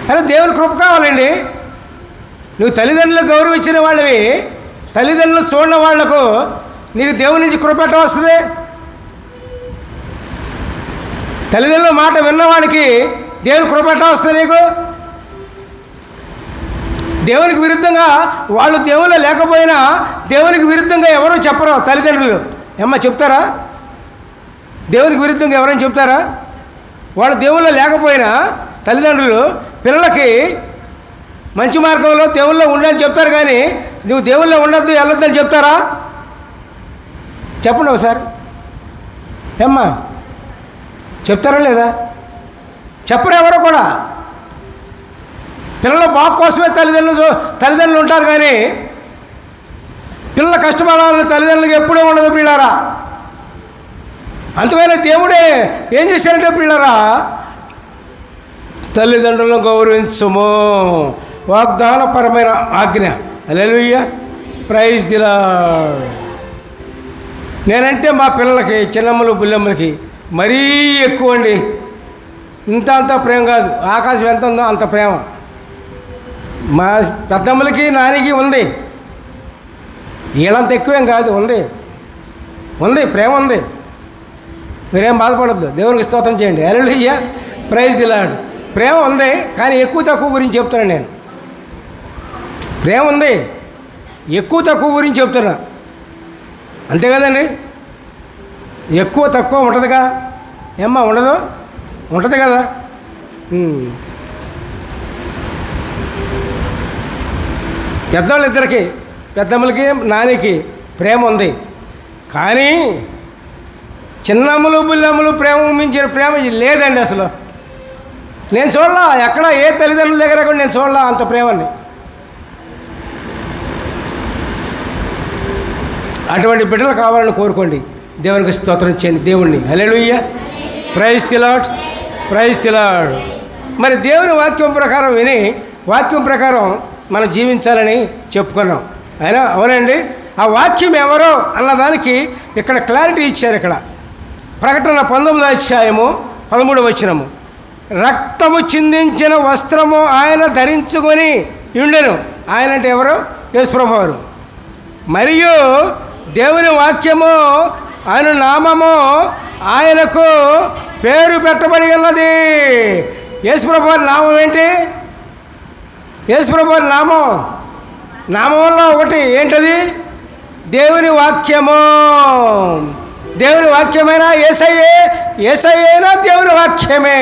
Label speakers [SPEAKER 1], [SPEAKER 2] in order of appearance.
[SPEAKER 1] అరే దేవుని కృప కావాలండి. నువ్వు తల్లిదండ్రులకు గౌరవం ఇచ్చిన వాళ్ళవి, తల్లిదండ్రులు చూడని వాళ్లకు నీకు దేవుని నుంచి కృప ఎట్లా వస్తుంది? తల్లిదండ్రుల మాట విన్నవాడికి దేవుని కృప ఎట్లా వస్తుంది నీకు? దేవునికి విరుద్ధంగా వాళ్ళు దేవుళ్ళు లేకపోయినా దేవునికి విరుద్ధంగా ఎవరూ చెప్పరు తల్లిదండ్రులు. ఏమ్మా చెప్తారా? దేవునికి విరుద్ధంగా ఎవరైనా చెప్తారా? వాళ్ళు దేవుళ్ళు లేకపోయినా తల్లిదండ్రులు పిల్లలకి మంచి మార్గంలో దేవుళ్ళో ఉండని చెప్తారు, కానీ నువ్వు దేవుళ్ళో ఉండద్దు వెళ్ళొద్దని చెప్తారా? చెప్పండి ఒకసారి. ఏమ్మా చెప్తారా లేదా? చెప్పరు ఎవరో కూడా. పిల్లల బాగు కోసమే తల్లిదండ్రులు ఉంటారు, కానీ పిల్లల కష్టపడాలని తల్లిదండ్రులకు ఎప్పుడూ ఉండదు పిల్లారా. అందుకని దేవుడే ఏం చేశారంటే పిల్లరా, తల్లిదండ్రులను గౌరవించుము, వాగ్దానపరమైన ఆజ్ఞ. హల్లెలూయా, ప్రైజ్ ది లార్డ్. నేనంటే మా పిల్లలకి చిన్నమ్మలు బుల్లమ్మలకి మరీ ఎక్కువ అండి. అంత ప్రేమ కాదు, ఆకాశం ఎంత ఉందో అంత ప్రేమ. మా పెద్దమ్మలకి నానికి ఉంది, వీళ్ళంత ఎక్కువేం కాదు, ఉంది ప్రేమ ఉంది. మీరేం బాధపడద్దు, దేవునికి స్తోత్రం చేయండి. హల్లెలూయా, ప్రైజ్ ది లార్డ్. ప్రేమ ఉంది, కానీ ఎక్కువ తక్కువ గురించి చెప్తున్నాను నేను. ప్రేమ ఉంది, ఎక్కువ తక్కువ గురించి చెప్తున్నా, అంతే కదండి. ఎక్కువ తక్కువ ఉంటుందిగా, ఏమ్మా ఉండదు? ఉంటుంది కదా. పెద్దవాళ్ళిద్దరికి, పెద్దమ్మలకి నానికి ప్రేమ ఉంది, కానీ చిన్నమ్మలు బుల్లమ్మలు ప్రేమ మించిన ప్రేమ లేదండి అసలు. నేను చూడలా, ఎక్కడ ఏ తల్లిదండ్రుల దగ్గర కూడా నేను చూడలా అంత ప్రేమని. అటువంటి బిడ్డలు కావాలని కోరుకోండి. దేవునికి స్తోత్రం చేయండి దేవుణ్ణి. Hallelujah, praise the Lord, praise the Lord. మరి దేవుని వాక్యం ప్రకారం విని వాక్యం ప్రకారం మనం జీవించాలని చెప్పుకున్నాం. అవునండి. ఆ వాక్యం ఎవరో అన్నదానికి ఇక్కడ క్లారిటీ ఇచ్చారు. ఇక్కడ ప్రకటన 19వ అధ్యాయము 13వ వచనము, రక్తము చిందించిన వస్త్రము ఆయన ధరించుకొని ఉండెను. ఆయన అంటే ఎవరు? యేసుప్రభువు వారు. మరియు దేవుని వాక్యము, ఆయన నామము ఆయనకు పేరు పెట్టబడి ఉన్నది. యేసుప్రభువు వారి నామం ఏంటి? యేసుప్రభువు వారి నామంలో ఒకటి ఏంటది? దేవుని వాక్యము. దేవుని వాక్యమైనా యేసయ్యేనా దేవుని వాక్యమే.